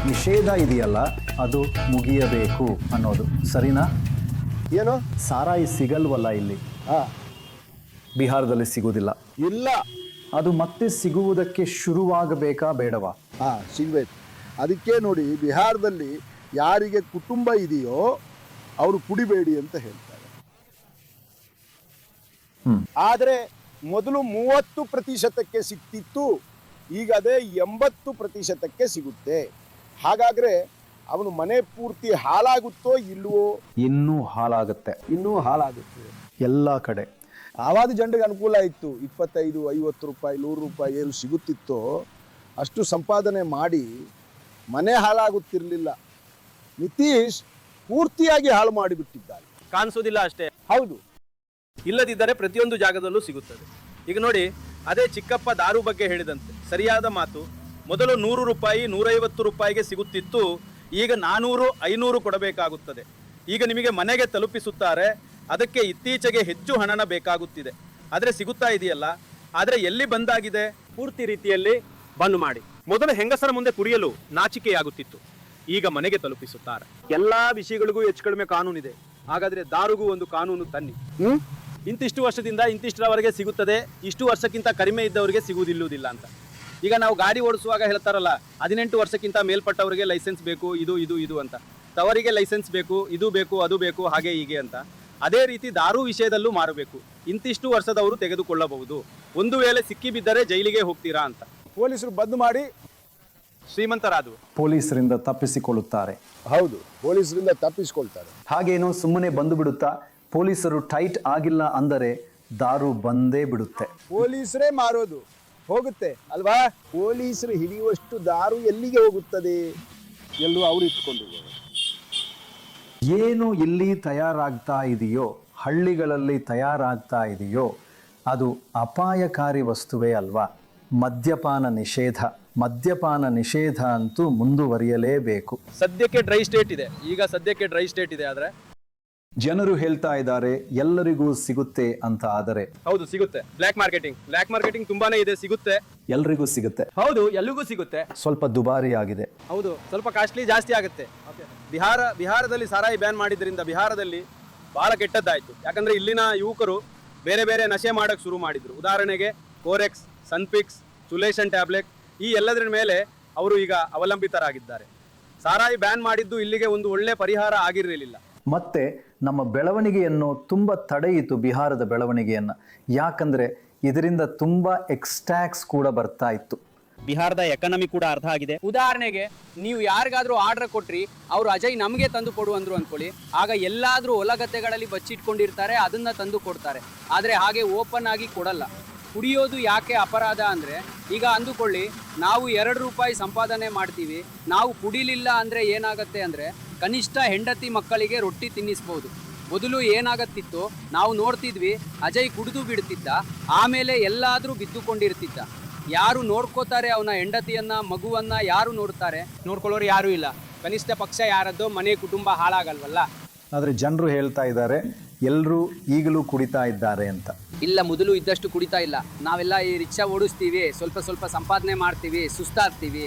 ನಿಷೇಧ ಇದೆಯಲ್ಲ ಅದು ಮುಗಿಯಬೇಕು ಅನ್ನೋದು ಸರಿನಾ? ಏನು ಸಾರಾಯಿ ಸಿಗಲ್ವಲ್ಲ ಇಲ್ಲಿ, ಹಾ ಬಿಹಾರದಲ್ಲಿ ಸಿಗುವುದಿಲ್ಲ. ಇಲ್ಲ, ಅದು ಮತ್ತೆ ಸಿಗುವುದಕ್ಕೆ ಶುರುವಾಗಬೇಕಾ ಬೇಡವಾ? ಹಾ ಸಿಗ್ಬೇಕು. ಅದಕ್ಕೆ ನೋಡಿ ಬಿಹಾರದಲ್ಲಿ ಯಾರಿಗೆ ಕುಟುಂಬ ಇದೆಯೋ ಅವರು ಕುಡಿಬೇಡಿ ಅಂತ ಹೇಳ್ತಾರೆ. ಆದರೆ ಮೊದಲು 30% ಸಿಗ್ತಿತ್ತು, ಈಗ ಅದೇ 80% ಸಿಗುತ್ತೆ. ಹಾಗಾದ್ರೆ ಅವನು ಮನೆ ಪೂರ್ತಿ ಹಾಳಾಗುತ್ತೋ ಇಲ್ವೋ? ಇನ್ನೂ ಹಾಳಾಗುತ್ತೆ, ಇನ್ನೂ ಹಾಳಾಗುತ್ತೆ. ಎಲ್ಲ ಕಡೆ. ಆವಾದ ಜನರಿಗೆ ಅನುಕೂಲ ಇತ್ತು, 25, 50 ರೂಪಾಯಿ, 100 ರೂಪಾಯಿ ಏನು ಸಿಗುತ್ತಿತ್ತೋ ಅಷ್ಟು ಸಂಪಾದನೆ ಮಾಡಿ ಮನೆ ಹಾಳಾಗುತ್ತಿರಲಿಲ್ಲ. ನಿತೀಶ್ ಪೂರ್ತಿಯಾಗಿ ಹಾಳು ಮಾಡಿಬಿಟ್ಟಿದ್ದಾರೆ. ಕಾಣಿಸೋದಿಲ್ಲ ಅಷ್ಟೇ. ಹೌದು, ಇಲ್ಲದಿದ್ದರೆ ಪ್ರತಿಯೊಂದು ಜಾಗದಲ್ಲೂ ಸಿಗುತ್ತದೆ. ಈಗ ನೋಡಿ, ಅದೇ ಚಿಕ್ಕಪ್ಪ ದಾರು ಬಗ್ಗೆ ಹೇಳಿದಂತೆ ಸರಿಯಾದ ಮಾತು. ಮೊದಲು 100 ರೂಪಾಯಿ 150 ರೂಪಾಯಿಗೆ ಸಿಗುತ್ತಿತ್ತು, ಈಗ 400 500 ಕೊಡಬೇಕಾಗುತ್ತದೆ. ಈಗ ನಿಮಗೆ ಮನೆಗೆ ತಲುಪಿಸುತ್ತಾರೆ, ಅದಕ್ಕೆ ಇತ್ತೀಚೆಗೆ ಹೆಚ್ಚು ಹಣನ ಬೇಕಾಗುತ್ತಿದೆ. ಆದರೆ ಸಿಗುತ್ತಾ ಇದೆಯಲ್ಲ, ಆದರೆ ಎಲ್ಲಿ ಬಂದಾಗಿದೆ? ಪೂರ್ತಿ ರೀತಿಯಲ್ಲಿ ಬಂದ್ ಮಾಡಿ. ಮೊದಲು ಹೆಂಗಸರ ಮುಂದೆ ಕುಡಿಯಲು ನಾಚಿಕೆಯಾಗುತ್ತಿತ್ತು, ಈಗ ಮನೆಗೆ ತಲುಪಿಸುತ್ತಾರೆ. ಎಲ್ಲಾ ವಿಷಯಗಳಿಗೂ ಹೆಚ್ಚು ಕಡಿಮೆ ಕಾನೂನಿದೆ, ಹಾಗಾದ್ರೆ ದಾರುಗೂ ಒಂದು ಕಾನೂನು ತನ್ನಿ. ಇಂತಿಷ್ಟು ವರ್ಷದಿಂದ ಇಂತಿಷ್ಟರವರೆಗೆ ಸಿಗುತ್ತದೆ, ಇಷ್ಟು ವರ್ಷಕ್ಕಿಂತ ಕಡಿಮೆ ಇದ್ದವರಿಗೆ ಸಿಗುವುದಿಲ್ಲುವುದಿಲ್ಲ ಅಂತ. ಈಗ ನಾವು ಗಾಡಿ ಓಡಿಸುವಾಗ ಹೇಳ್ತಾರಲ್ಲ, 18 ವರ್ಷಕ್ಕಿಂತ ಮೇಲ್ಪಟ್ಟವರಿಗೆ ಲೈಸೆನ್ಸ್ ಬೇಕು, ಇದು ಇದು ಇದು ಅಂತ. ತವರಿಗೆ ಲೈಸೆನ್ಸ್ ಬೇಕು, ಇದು ಬೇಕು, ಅದು ಬೇಕು, ಹಾಗೆ ಹೀಗೆ ಅಂತ. ಅದೇ ರೀತಿ ದಾರು ವಿಷಯದಲ್ಲೂ ಮಾರಬೇಕು. ಇಂತಿಷ್ಟು ವರ್ಷದವರು ತೆಗೆದುಕೊಳ್ಳಬಹುದು, ಒಂದು ವೇಳೆ ಸಿಕ್ಕಿ ಬಿದ್ದರೆ ಜೈಲಿಗೆ ಹೋಗ್ತೀರಾ ಅಂತ. ಪೊಲೀಸರು ಬಂದ್ ಮಾಡಿ ಶ್ರೀಮಂತರಾದವು ಪೊಲೀಸರಿಂದ ತಪ್ಪಿಸಿಕೊಳ್ಳುತ್ತಾರೆ. ಹೌದು, ಪೊಲೀಸರಿಂದ ತಪ್ಪಿಸ್ಕೊಳ್ತಾರೆ. ಹಾಗೇನೋ ಸುಮ್ಮನೆ ಬಂದು ಬಿಡುತ್ತಾ? ಪೊಲೀಸರು ಟೈಟ್ ಆಗಿಲ್ಲ ಅಂದರೆ ದಾರು ಬಂದೇ ಬಿಡುತ್ತೆ. ಪೊಲೀಸರೇ ಮಾರೋದು ಹೋಗುತ್ತೆ ಅಲ್ವಾ? ಪೊಲೀಸರು ಹಿಡಿಯುವಷ್ಟು ದಾರು ಎಲ್ಲಿಗೆ ಹೋಗುತ್ತದೆ? ಎಲ್ಲೂ ಅವರು ಇಟ್ಕೊಂಡು ಏನು ಇಲ್ಲಿ ತಯಾರಾಗ್ತಾ ಇದೆಯೋ, ಹಳ್ಳಿಗಳಲ್ಲಿ ತಯಾರಾಗ್ತಾ ಇದೆಯೋ, ಅದು ಅಪಾಯಕಾರಿ ವಸ್ತುವೇ ಅಲ್ವಾ? ಮದ್ಯಪಾನ ನಿಷೇಧ ಅಂತೂ ಮುಂದುವರಿಯಲೇಬೇಕು. ಸದ್ಯಕ್ಕೆ ಡ್ರೈ ಸ್ಟೇಟ್ ಇದೆ, ಈಗ ಸದ್ಯಕ್ಕೆ ಡ್ರೈ ಸ್ಟೇಟ್ ಇದೆ. ಆದ್ರೆ ಜನರು ಹೇಳ್ತಾ ಇದ್ದಾರೆ ಎಲ್ಲರಿಗೂ ಸಿಗುತ್ತೆ ಅಂತ. ಆದರೆ ಹೌದು, ಸಿಗುತ್ತೆ. ಬ್ಲ್ಯಾಕ್ ಮಾರ್ಕೆಟಿಂಗ್ ತುಂಬಾನೇ ಇದೆ, ಸಿಗುತ್ತೆ, ಎಲ್ರಿಗೂ ಸಿಗುತ್ತೆ. ಹೌದು, ಎಲ್ಲಿಗೂ ಸಿಗುತ್ತೆ. ಸ್ವಲ್ಪ ದುಬಾರಿ ಆಗಿದೆ, ಹೌದು, ಸ್ವಲ್ಪ ಕಾಸ್ಟ್ಲಿ ಜಾಸ್ತಿ ಆಗುತ್ತೆ. ಬಿಹಾರದಲ್ಲಿ ಸಾರಾಯಿ ಬ್ಯಾನ್ ಮಾಡಿದ್ರಿಂದ ಬಿಹಾರದಲ್ಲಿ ಬಹಳ ಕೆಟ್ಟದ್ದಾಯ್ತು. ಯಾಕಂದ್ರೆ ಇಲ್ಲಿನ ಯುವಕರು ಬೇರೆ ಬೇರೆ ನಶೆ ಮಾಡಕ್ ಶುರು ಮಾಡಿದ್ರು. ಉದಾಹರಣೆಗೆ ಕೋರೆಕ್ಸ್, ಸನ್ಫಿಕ್ಸ್, ಸುಲೇಷನ್ ಟ್ಯಾಬ್ಲೆಟ್, ಈ ಎಲ್ಲದರ ಮೇಲೆ ಅವರು ಈಗ ಅವಲಂಬಿತರಾಗಿದ್ದಾರೆ. ಸಾರಾಯಿ ಬ್ಯಾನ್ ಮಾಡಿದ್ದು ಇಲ್ಲಿಗೆ ಒಂದು ಒಳ್ಳೆ ಪರಿಹಾರ ಆಗಿರಲಿಲ್ಲ. ಮತ್ತೆ ನಮ್ಮ ಬೆಳವಣಿಗೆಯನ್ನು ತುಂಬ ತಡೆಯಿತು, ಬಿಹಾರದ ಬೆಳವಣಿಗೆಯನ್ನು. ಯಾಕಂದ್ರೆ ಇದರಿಂದ ತುಂಬಾ ಎಕ್ಸ್ಟ್ಯಾಕ್ಸ್ ಕೂಡ ಬರ್ತಾ ಇತ್ತು. ಬಿಹಾರದ ಎಕಾನಮಿ ಕೂಡ ಅರ್ಥ ಆಗಿದೆ. ಉದಾಹರಣೆಗೆ ನೀವು ಯಾರಿಗಾದ್ರೂ ಆರ್ಡರ್ ಕೊಟ್ರಿ, ಅವರು ಅಜಯ್ ನಮಗೆ ತಂದು ಕೊಡು ಅಂದ್ರು ಅನ್ಕೊಳ್ಳಿ, ಆಗ ಎಲ್ಲಾದ್ರೂ ಹೊಲಗದ್ದೆಗಳಲ್ಲಿ ಬಚ್ಚಿಟ್ಕೊಂಡಿರ್ತಾರೆ, ಅದನ್ನ ತಂದು ಕೊಡ್ತಾರೆ. ಆದ್ರೆ ಹಾಗೆ ಓಪನ್ ಆಗಿ ಕೊಡಲ್ಲ. ಕುಡಿಯೋದು ಯಾಕೆ ಅಪರಾಧ ಅಂದರೆ, ಈಗ ಅಂದುಕೊಳ್ಳಿ, ನಾವು 2 ರೂಪಾಯಿ ಸಂಪಾದನೆ ಮಾಡ್ತೀವಿ, ನಾವು ಕುಡಿಲಿಲ್ಲ ಅಂದರೆ ಏನಾಗುತ್ತೆ ಅಂದರೆ, ಕನಿಷ್ಠ ಹೆಂಡತಿ ಮಕ್ಕಳಿಗೆ ರೊಟ್ಟಿ ತಿನ್ನಿಸ್ಬೋದು. ಮೊದಲು ಏನಾಗತ್ತಿತ್ತು, ನಾವು ನೋಡ್ತಿದ್ವಿ, ಅಜಯ್ ಕುಡಿದು ಬಿಡ್ತಿದ್ದ, ಆಮೇಲೆ ಎಲ್ಲಾದರೂ ಬಿದ್ದುಕೊಂಡಿರ್ತಿದ್ದ. ಯಾರು ನೋಡ್ಕೋತಾರೆ ಅವನ ಹೆಂಡತಿಯನ್ನ, ಮಗುವನ್ನ ಯಾರು ನೋಡ್ತಾರೆ? ನೋಡ್ಕೊಳ್ಳೋರು ಯಾರೂ ಇಲ್ಲ. ಕನಿಷ್ಠ ಪಕ್ಷ ಯಾರದ್ದೋ ಮನೆ ಕುಟುಂಬ ಹಾಳಾಗಲ್ವಲ್ಲ. ಆದರೆ ಜನರು ಹೇಳ್ತಾ ಇದ್ದಾರೆ ಎಲ್ಲರೂ ಈಗಲೂ ಕುಡಿತಾ ಇದ್ದಾರೆ ಅಂತ. ಇಲ್ಲ, ಮೊದಲು ಇದ್ದಷ್ಟು ಕುಡಿತಾ ಇಲ್ಲ. ನಾವೆಲ್ಲ ಈ ರಿಕ್ಷಾ ಓಡಿಸ್ತೀವಿ, ಸ್ವಲ್ಪ ಸಂಪಾದನೆ ಮಾಡ್ತೀವಿ, ಸುಸ್ತಾಗ್ತೀವಿ.